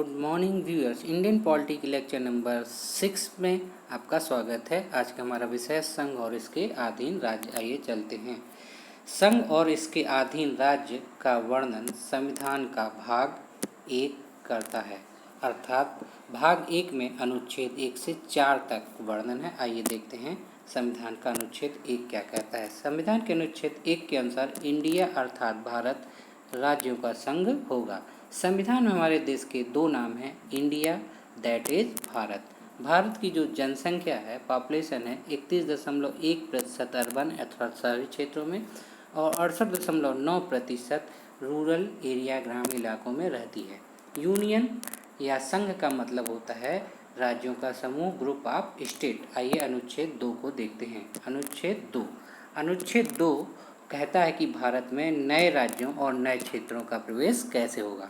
Good morning viewers. Indian polity के lecture number 6 में आपका स्वागत है। आज का हमारा विषय संघ और इसके अधीन राज्य। आइए चलते हैं। संघ और इसके अधीन राज्य का वर्णन संविधान का भाग 1 करता है, अर्थात भाग 1 में अनुच्छेद 1 से 4 तक वर्णन है। आइए देखते हैं संविधान का अनुच्छेद 1 क्या कहता है। संविधान के अनुच्छेद 1 के अनुसार इंडिया अर्थात भारत राज्यों का संघ होगा। संविधान में हमारे देश के दो नाम हैं, India that is Bharat. Bharat की जो जनसंख्या है, पॉपुलेशन है 31.1% अर्बन अर्थात शहरी क्षेत्रों में और 68.9% रूरल एरिया ग्रामीण इलाकों में रहती है। यूनियन या संघ का मतलब होता है राज्यों का समूह, ग्रुप ऑफ स्टेट। आइए अनुच्छेद 2 को देखते हैं। अनुच्छेद 2 कहता है कि भारत में नए राज्यों और नए क्षेत्रों का प्रवेश कैसे होगा।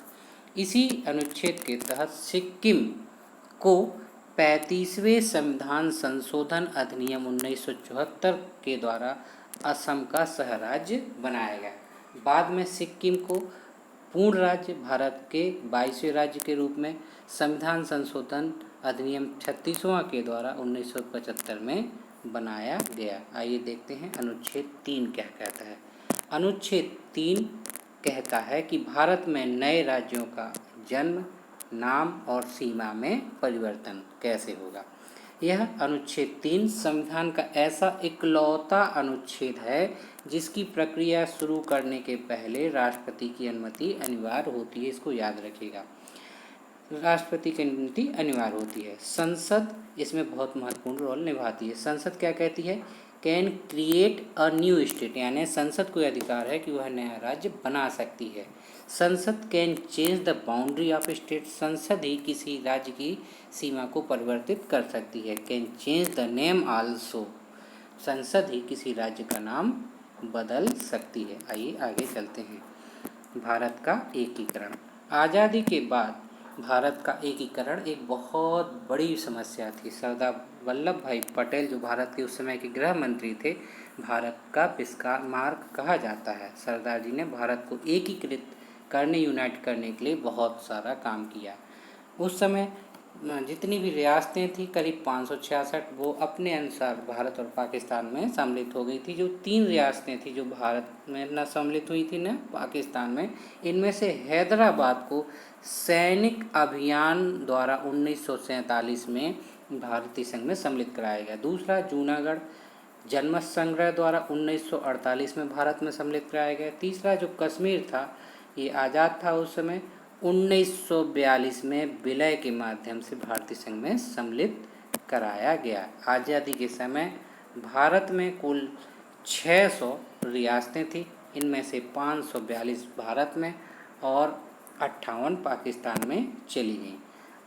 इसी अनुच्छेद के तहत सिक्किम को 35वें संविधान संशोधन अधिनियम 1974 के द्वारा असम का सह राज्य बनाया गया। बाद में सिक्किम को पूर्ण राज्य भारत के 22वें राज्य के रूप में संविधान संशोधन अधिनियम 36वां के द्वारा 1975 में बनाया गया। आइए देखते हैं अनुच्छेद 3 क्या कहता है। अनुच्छेद 3 कहता है कि भारत में नए राज्यों का जन्म, नाम और सीमा में परिवर्तन कैसे होगा। यह अनुच्छेद 3 संविधान का ऐसा इकलौता अनुच्छेद है जिसकी प्रक्रिया शुरू करने के पहले राष्ट्रपति की अनुमति अनिवार्य होती है। इसको याद रखिएगा, राष्ट्रपति की अनुमति अनिवार्य होती है। संसद इसमें बहुत महत्वपूर्ण रोल निभाती है। संसद क्या कहती है, can create a new state, यानी संसद को अधिकार है कि वह नया राज्य बना सकती है। संसद can change the boundary of state, संसद ही किसी राज्य की सीमा को परिवर्तित कर सकती है। Can change the name also, संसद ही किसी राज्य का नाम बदल सकती है। आइए आगे चलते हैं। भारत का एकीकरण। आज़ादी के बाद भारत का एकीकरण एक बहुत बड़ी समस्या थी। सरदार वल्लभ भाई पटेल जो भारत के उस समय के गृह मंत्री थे, भारत का बिस्मार्क कहा जाता है। सरदार जी ने भारत को एकीकृत करने, यूनाइट करने के लिए बहुत सारा काम किया। उस समय जितनी भी रियासतें थी करीब 566, वो अपने अनुसार भारत और पाकिस्तान में सम्मिलित हो गई थी। जो 3 रियासतें थी जो भारत में न सम्मिलित हुई थी न पाकिस्तान में, इनमें से हैदराबाद को सैनिक अभियान द्वारा 1947 में भारतीय संघ में सम्मिलित कराया गया। दूसरा, जूनागढ़ जनमत संग्रह द्वारा 1948 में भारत में सम्मिलित कराया गया। तीसरा, जो कश्मीर था, ये आज़ाद था उस समय, 1942 में विलय के माध्यम से भारतीय संघ में सम्मिलित कराया गया। आज़ादी के समय भारत में कुल 600 रियासतें थी, इनमें से 542 भारत में और 58 पाकिस्तान में चली गई।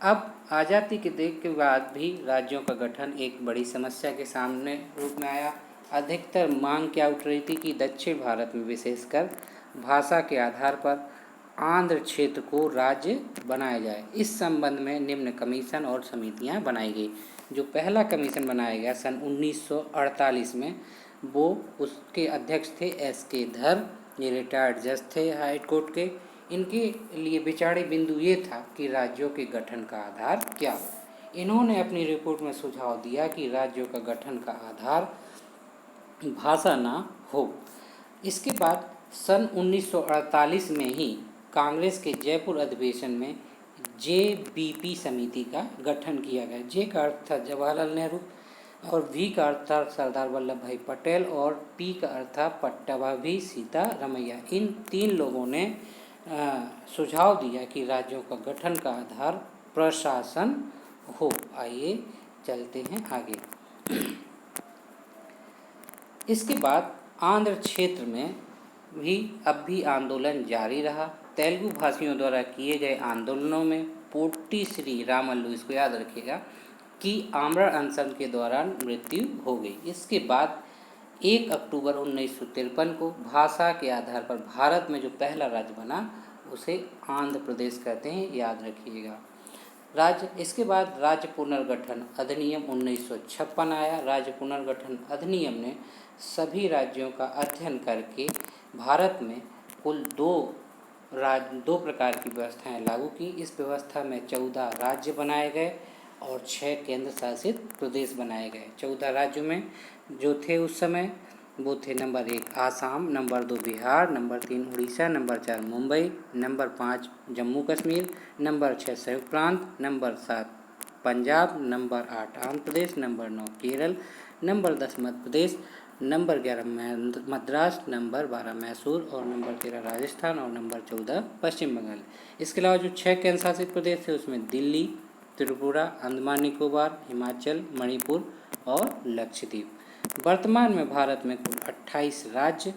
अब आज़ादी के बाद भी राज्यों का गठन एक बड़ी समस्या के सामने रूप में आया। अधिकतर मांग क्या उठ रही थी कि दक्षिण भारत में विशेषकर भाषा के आधार पर आंध्र क्षेत्र को राज्य बनाया जाए। इस संबंध में निम्न कमीशन और समितियां बनाई गई। जो पहला कमीशन बनाया गया सन 1948 में, वो उसके अध्यक्ष थे SK धर, ये रिटायर्ड जज थे हाई कोर्ट के। इनके लिए विचार बिंदु ये था कि राज्यों के गठन का आधार क्या हो। इन्होंने अपनी रिपोर्ट में सुझाव दिया कि राज्यों का गठन का आधार भाषा ना हो। इसके बाद सन 1948 में ही कांग्रेस के जयपुर अधिवेशन में JBP समिति का गठन किया गया। J का अर्थ था जवाहरलाल नेहरू और V का अर्थ था सरदार वल्लभ भाई पटेल और P का अर्थ था पट्टाभी सीतारमैया। इन 3 लोगों ने सुझाव दिया कि राज्यों का गठन का आधार प्रशासन हो। आइए चलते हैं आगे। इसके बाद आंध्र क्षेत्र में भी आंदोलन जारी रहा। तेलुगु भाषियों द्वारा किए गए आंदोलनों में पोट्टी श्री रामल्लू, इसको याद रखिएगा, कि आमरण अनशन के दौरान मृत्यु हो गई। इसके बाद 1 अक्टूबर 1953 को भाषा के आधार पर भारत में जो पहला राज्य बना उसे आंध्र प्रदेश कहते हैं, याद रखिएगा। इसके बाद राज्य पुनर्गठन अधिनियम 1956 आया। राज्य पुनर्गठन अधिनियम ने सभी राज्यों का अध्ययन करके भारत में कुल 2 दो प्रकार की व्यवस्थाएं लागू की। इस व्यवस्था में 14 राज्य बनाए गए और 6 केंद्र शासित प्रदेश बनाए गए। 14 राज्यों में जो थे उस समय वो थे number 1 Assam, number 2 Bihar, number 3 Orissa, number 4 Mumbai, number 5 Jammu Kashmir, number 6 संयुक्त प्रांत, number 7 Punjab, number 8 Andhra Pradesh, number 9 Kerala, number 10 Madhya Pradesh, number 11 Madras, number 12 Mysore और नंबर 13 राजस्थान और नंबर 14 पश्चिम बंगाल। इसके अलावा जो 6 केंद्र शासित प्रदेश थे उसमें दिल्ली, त्रिपुरा, अंडमान निकोबार, हिमाचल, मणिपुर और लक्षद्वीप। वर्तमान में भारत में कुल 28 राज्य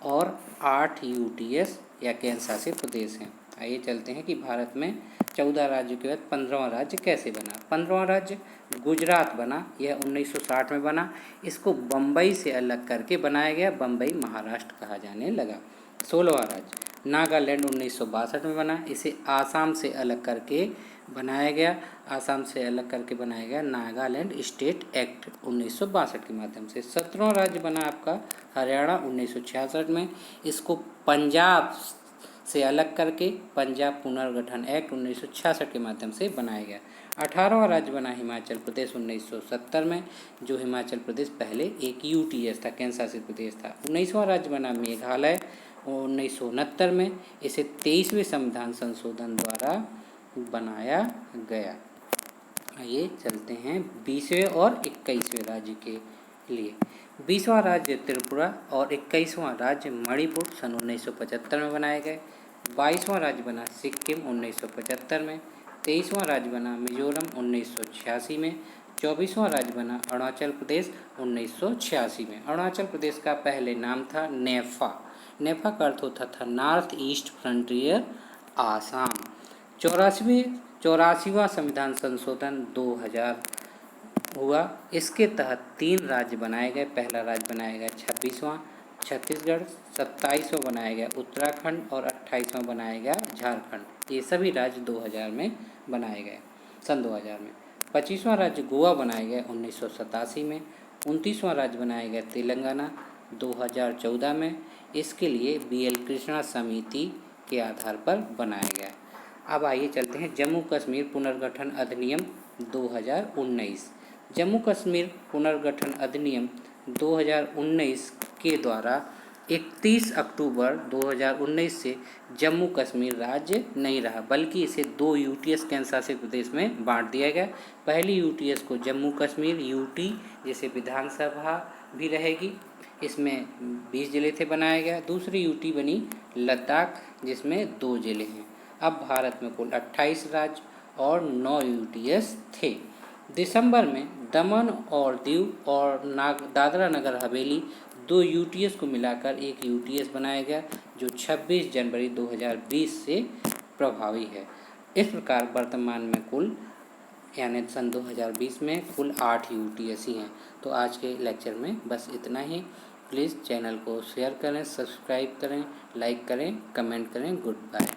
और 8 यूटीएस या केंद्र शासित प्रदेश हैं। आइए चलते हैं कि भारत में 14 राज्यों के बाद 15वां राज्य कैसे बना। 15वां राज्य गुजरात बना। यह 1960 में बना। इसको बम्बई से अलग करके बनाया गया। बम्बई महाराष्ट्र कहा जाने लगा। 16वां राज्य नागालैंड 1962 में बना। इसे आसाम से अलग करके बनाया गया। आसाम से अलग करके बनाया गया नागालैंड स्टेट एक्ट 1962 के माध्यम से। 17वां राज्य बना आपका हरियाणा 1966 में। इसको पंजाब से अलग करके पंजाब पुनर्गठन एक्ट 1966 के माध्यम से बनाया गया। 18वां राज्य बना हिमाचल प्रदेश 1970 में, जो हिमाचल प्रदेश पहले एक यूटीएस था, केंद्र शासित प्रदेश था। 19वां राज्य बना मेघालय 1969 में। इसे 23वें संविधान संशोधन द्वारा बनाया गया। आइए चलते हैं 20वें और 21वें राज्य के लिए। 20वां राज्य त्रिपुरा और 21वां राज्य मणिपुर सन 1975 में बनाए गए। 22वां राज्य बना सिक्किम 1975 में। 23वां राज्य बना मिजोरम 1986 में। 24वां राज्य बना अरुणाचल प्रदेश 1986 में। अरुणाचल प्रदेश का पहले नाम था नेफा। नेफा का अर्थ होता था नॉर्थ ईस्ट फ्रंटियर आसाम। 84वां संविधान संशोधन 2000 हुआ। इसके तहत 3 राज्य बनाए गए। पहला राज्य बनाया गया 26वां छत्तीसगढ़, 27वां बनाया गया उत्तराखंड और 28वां बनाया गया झारखंड। ये सभी राज्य 2000 में बनाए गए, सन 2000 में। 25वां राज्य गोवा बनाया गया 1987 में। 29वां राज्य बनाया गया तेलंगाना 2014 में। इसके लिए BL कृष्णा समिति के आधार पर बनाया गया। अब आइए चलते हैं जम्मू कश्मीर पुनर्गठन अधिनियम 2019। जम्मू कश्मीर पुनर्गठन अधिनियम 2019 के द्वारा 31 अक्टूबर 2019 से जम्मू कश्मीर राज्य नहीं रहा, बल्कि इसे 2 यूटीएस केंद्र शासित प्रदेश में बांट दिया गया। पहली यूटीएस को जम्मू कश्मीर यूटी, जैसे विधानसभा भी रहेगी, इसमें 20 जिले थे, बनाया गया। दूसरी यूटी बनी लद्दाख, जिसमें 2 जिले हैं। अब भारत में कुल 28 राज्य और 9 यूटीएस थे। दिसंबर में दमन और दीव और दादरा नगर हवेली 2 यूटीएस को मिलाकर एक यूटीएस बनाया गया, जो 26 जनवरी 2020 से प्रभावी है। इस प्रकार वर्तमान में कुल यानी सन 2020 में कुल 8 यूटीएस ही हैं। तो आज के लेक्चर में बस इतना ही। प्लीज़ चैनल को शेयर करें, सब्सक्राइब करें, लाइक करें, कमेंट करें। Good bye.